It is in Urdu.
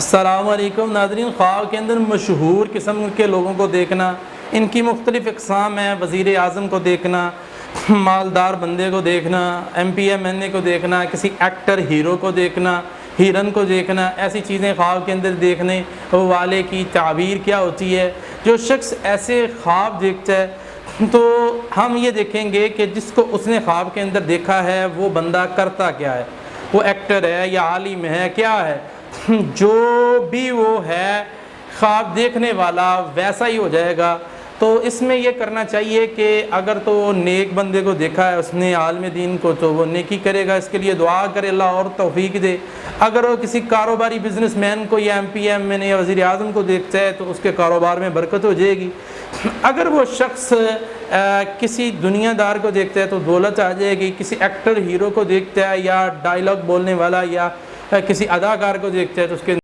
السلام علیکم ناظرین، خواب کے اندر مشہور قسم کے لوگوں کو دیکھنا، ان کی مختلف اقسام ہیں، وزیر اعظم کو دیکھنا، مالدار بندے کو دیکھنا، ایم پی ایم این اے کو دیکھنا، کسی ایکٹر ہیرو کو دیکھنا، ہیرن کو دیکھنا، ایسی چیزیں خواب کے اندر دیکھنے والے کی تعبیر کیا ہوتی ہے۔ جو شخص ایسے خواب دیکھتا ہے تو ہم یہ دیکھیں گے کہ جس کو اس نے خواب کے اندر دیکھا ہے وہ بندہ کرتا کیا ہے، وہ ایکٹر ہے یا عالم ہے، کیا ہے۔ جو بھی وہ ہے خواب دیکھنے والا ویسا ہی ہو جائے گا۔ تو اس میں یہ کرنا چاہیے کہ اگر تو نیک بندے کو دیکھا ہے اس نے، عالم دین کو، تو وہ نیکی کرے گا، اس کے لیے دعا کرے اللہ اور توفیق دے۔ اگر وہ کسی کاروباری بزنس مین کو یا ایم پی ایم این اے یا وزیر اعظم کو دیکھتا ہے تو اس کے کاروبار میں برکت ہو جائے گی۔ اگر وہ شخص کسی دنیا دار کو دیکھتا ہے تو دولت آ جائے گی۔ کسی ایکٹر ہیرو کو دیکھتا ہے یا ڈائلاگ بولنے والا یا کسی اداکار کو دیکھتا ہے تو اس کے